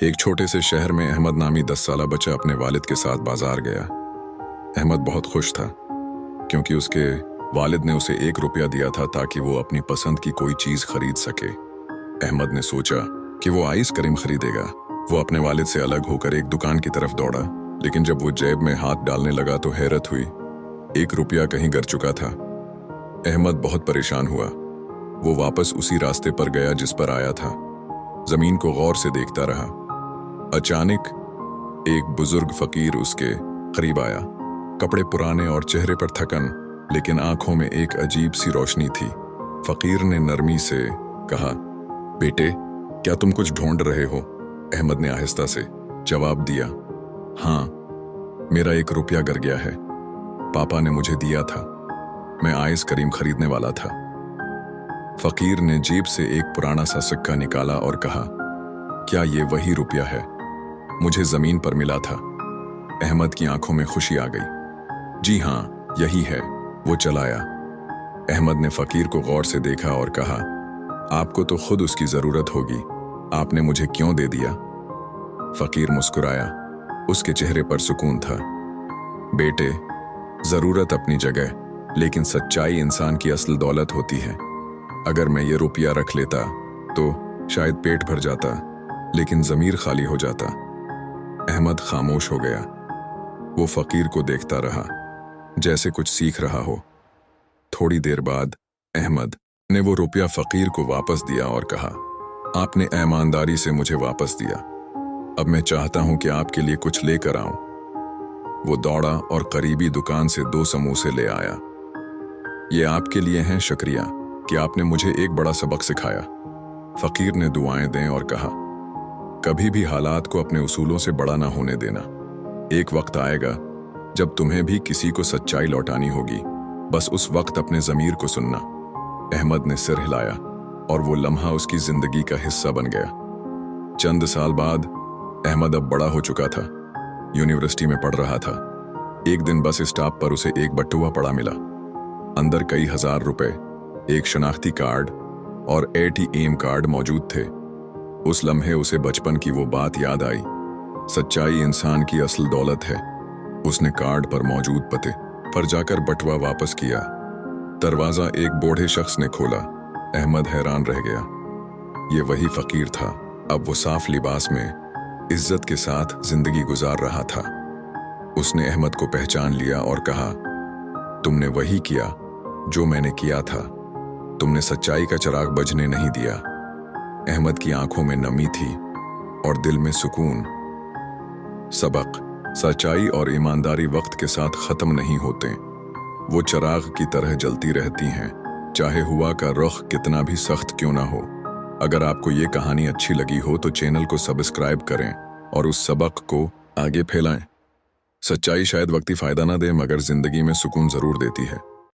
एक छोटे से शहर में अहमद नामी 10 साला बच्चा अपने वालिद के साथ बाजार गया। अहमद बहुत खुश था क्योंकि उसके वालिद ने उसे 1 रुपया दिया था ताकि वो अपनी पसंद की कोई चीज खरीद सके। अहमद ने सोचा कि वो आइसक्रीम खरीदेगा। वो अपने वालिद से अलग होकर एक दुकान की तरफ दौड़ा, लेकिन जब वो जेब में हाथ डालने लगा तो हैरत हुई, 1 रुपया कहीं गिर चुका था। अहमद बहुत परेशान हुआ। वो वापस उसी रास्ते पर गया जिस पर आया था। जमीन को गौर से देखता रहा। अचानक एक बुजुर्ग फकीर उसके करीब आया। कपड़े पुराने और चेहरे पर थकन, लेकिन आंखों में एक अजीब सी रोशनी थी। फकीर ने नरमी से कहा, बेटे, क्या तुम कुछ ढूंढ रहे हो? अहमद ने आहिस्ता से जवाब दिया, हाँ, मेरा 1 रुपया गिर गया है। पापा ने मुझे दिया था। मैं आइसक्रीम खरीदने वाला था। फकीर ने जेब से एक पुराना सा सिक्का निकाला और कहा, क्या ये वही रुपया है? मुझे जमीन पर मिला था। अहमद की आंखों में खुशी आ गई। जी हाँ, यही है। वो चलाया। अहमद ने फकीर को गौर से देखा और कहा, आपको तो खुद उसकी जरूरत होगी, आपने मुझे क्यों दे दिया? फकीर मुस्कुराया। उसके चेहरे पर सुकून था। बेटे, जरूरत अपनी जगह, लेकिन सच्चाई इंसान की असल दौलत होती है। अगर मैं ये रुपया रख लेता तो शायद पेट भर जाता, लेकिन जमीर खाली हो जाता। अहमद खामोश हो गया। वो फकीर को देखता रहा, जैसे कुछ सीख रहा हो। थोड़ी देर बाद अहमद ने वो रुपया फकीर को वापस दिया और कहा, आपने ईमानदारी से मुझे वापस दिया। अब मैं चाहता हूं कि आपके लिए कुछ लेकर आऊं। वो दौड़ा और करीबी दुकान से 2 समोसे ले आया। ये आपके लिए हैं, शुक्रिया कि आपने मुझे एक बड़ा सबक सिखाया। फकीर ने दुआएं दें और कहा, कभी भी हालात को अपने उसूलों से बड़ा ना होने देना। एक वक्त आएगा जब तुम्हें भी किसी को सच्चाई लौटानी होगी, बस उस वक्त अपने ज़मीर को सुनना। अहमद ने सिर हिलाया और वो लम्हा उसकी जिंदगी का हिस्सा बन गया। चंद साल बाद अहमद अब बड़ा हो चुका था, यूनिवर्सिटी में पढ़ रहा था। एक दिन बस स्टॉप पर उसे एक बटुआ पड़ा मिला। अंदर कई हजार रुपए, एक शनाख्ती कार्ड और ATM कार्ड मौजूद थे। उस लम्हे उसे बचपन की वो बात याद आई, सच्चाई इंसान की असल दौलत है। उसने कार्ड पर मौजूद पते पर जाकर बटुआ वापस किया। दरवाजा एक बूढ़े शख्स ने खोला। अहमद हैरान रह गया। ये वही फकीर था। अब वो साफ लिबास में इज्जत के साथ जिंदगी गुजार रहा था। उसने अहमद को पहचान लिया और कहा, तुमने वही किया जो मैंने किया था। तुमने सच्चाई का चिराग बुझने नहीं दिया। अहमद की आंखों में नमी थी और दिल में सुकून। सबक, सच्चाई और ईमानदारी वक्त के साथ खत्म नहीं होते। वो चिराग की तरह जलती रहती हैं, चाहे हुआ का रुख कितना भी सख्त क्यों ना हो। अगर आपको ये कहानी अच्छी लगी हो तो चैनल को सब्सक्राइब करें और उस सबक को आगे फैलाएं। सच्चाई शायद वक्ती फायदा ना दे, मगर जिंदगी में सुकून जरूर देती है।